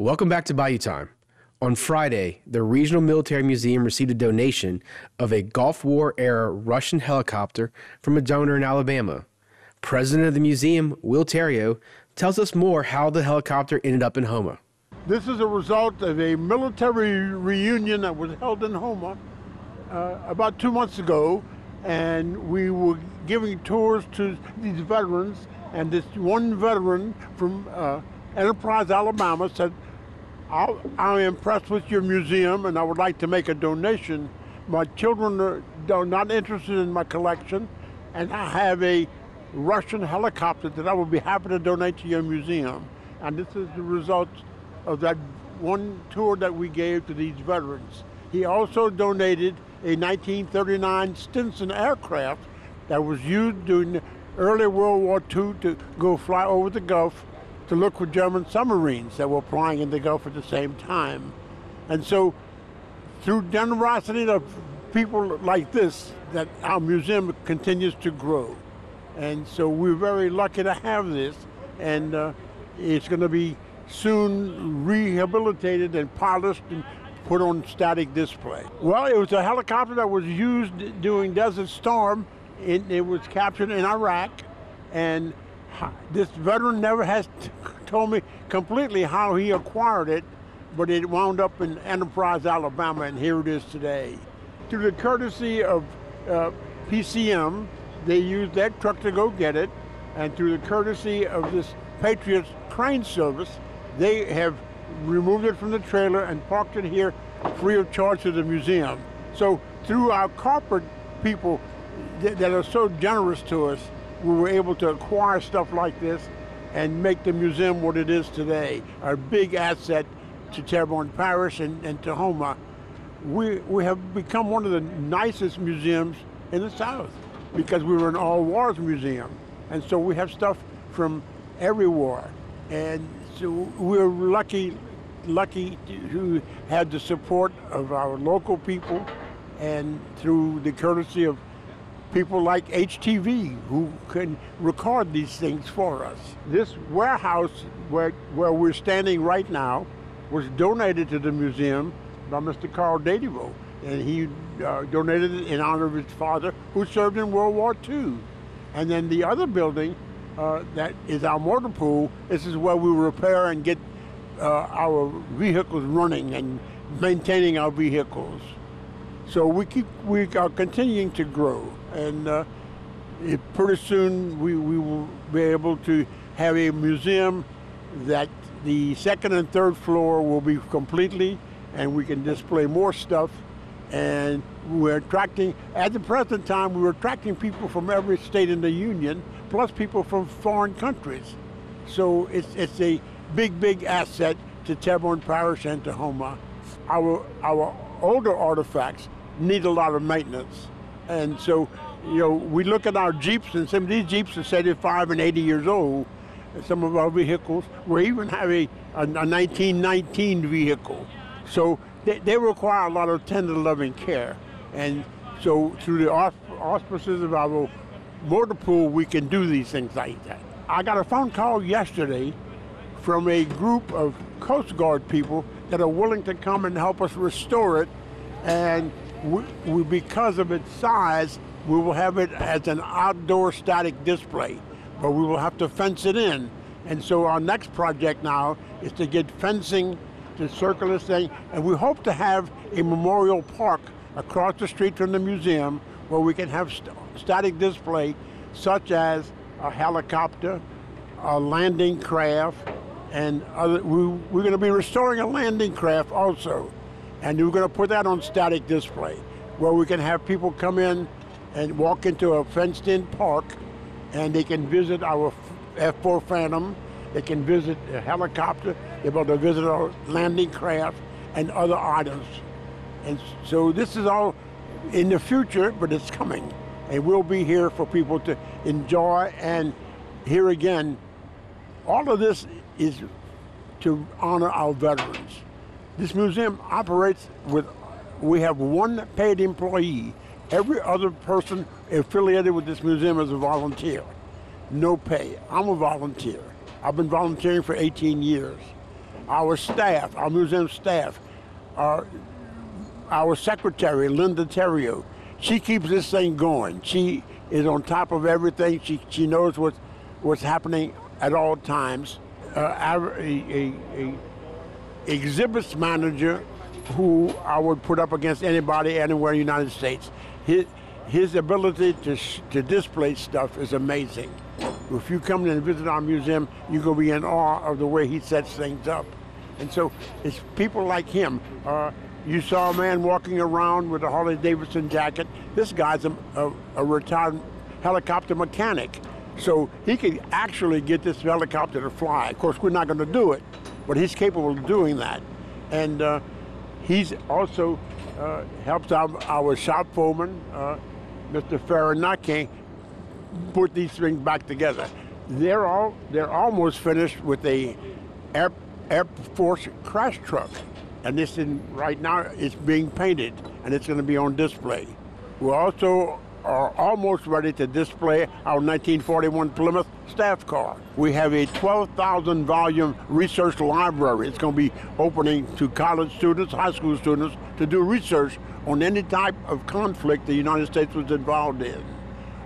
Welcome back to Bayou Time. On Friday, the Regional Military Museum received a donation of a Gulf War-era Russian helicopter from a donor in Alabama. President of the museum, Will Terrio, tells us more how the helicopter ended up in Houma. This is a result of a military reunion that was held in Houma about 2 months ago, and we were giving tours to these veterans, and this one veteran from Enterprise, Alabama said, I'm impressed with your museum and I would like to make a donation. My children are not interested in my collection, and I have a Russian helicopter that I would be happy to donate to your museum. And this is the result of that one tour that we gave to these veterans. He also donated a 1939 Stinson aircraft that was used during the early World War II to go fly over the Gulf to look for German submarines that were flying in the Gulf at the same time. And so, through generosity of people like this, that our museum continues to grow. And so we're very lucky to have this, and it's going to be soon rehabilitated and polished and put on static display. Well, it was a helicopter that was used during Desert Storm. It was captured in Iraq, and this veteran never has told me completely how he acquired it, but it wound up in Enterprise, Alabama, and here it is today. Through the courtesy of PCM, they used that truck to go get it, and through the courtesy of this Patriot crane service, they have removed it from the trailer and parked it here free of charge to the museum. So through our corporate people that are so generous to us, we were able to acquire stuff like this and make the museum what it is today, a big asset to Terrebonne Parish and to Houma. We have become one of the nicest museums in the South because we were an all-wars museum. And so we have stuff from every war. And so we're lucky to have the support of our local people, and through the courtesy of people like HTV who can record these things for us. This warehouse where we're standing right now was donated to the museum by Mr. Carl Dadivo, and he donated it in honor of his father who served in World War II. And then the other building that is our motor pool, this is where we repair and get our vehicles running and maintaining our vehicles. So we are continuing to grow, and pretty soon we will be able to have a museum that the second and third floor will be completely, and we can display more stuff. And we're attracting, at the present time, we're attracting people from every state in the Union, plus people from foreign countries. So it's a big asset to Terrebonne Parish and to Houma. Our older artifacts need a lot of maintenance. And so, we look at our Jeeps, and some of these Jeeps are 75 and 80 years old. Some of our vehicles, we even have a 1919 vehicle. So they require a lot of tender loving care. And so through the auspices of our motor pool, we can do these things like that. I got a phone call yesterday from a group of Coast Guard people that are willing to come and help us restore it. And we, because of its size, we will have it as an outdoor static display, but we will have to fence it in. And so our next project now is to get fencing to circle this thing, and we hope to have a memorial park across the street from the museum where we can have static display such as a helicopter, a landing craft, and other. We're going to be restoring a landing craft also, and we're going to put that on static display where we can have people come in and walk into a fenced-in park, and they can visit our F-4 Phantom, they can visit a helicopter, they're able to visit our landing craft and other items. And so this is all in the future, but it's coming. And we'll be here for people to enjoy. And here again, all of this is to honor our veterans. This museum operates with, we have one paid employee. Every other person affiliated with this museum is a volunteer. No pay. I'm a volunteer. I've been volunteering for 18 years. our staff, our museum staff, our secretary, Linda Terrio, she keeps this thing going. She is on top of everything. She knows what's happening at all times. A exhibits manager who I would put up against anybody anywhere in the United States. His ability to display stuff is amazing. If you come and visit our museum, you're going to be in awe of the way he sets things up. And so it's people like him. You saw a man walking around with a Harley-Davidson jacket. This guy's a retired helicopter mechanic. So he could actually get this helicopter to fly. Of course, we're not going to do it, but he's capable of doing that. And he's also helps our shop foreman, Mr. Farinaki, put these things back together. They're almost finished with a Air Force crash truck, and right now it's being painted and it's going to be on display. We also are almost ready to display our 1941 Plymouth staff car. We have a 12,000 volume research library. It's going to be opening to college students, high school students, to do research on any type of conflict the United States was involved in.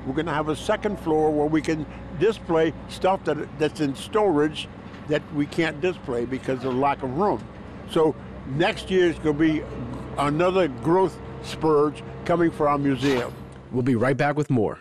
We're going to have a second floor where we can display stuff that's in storage that we can't display because of lack of room. So next year is going to be another growth spurge coming for our museum. We'll be right back with more.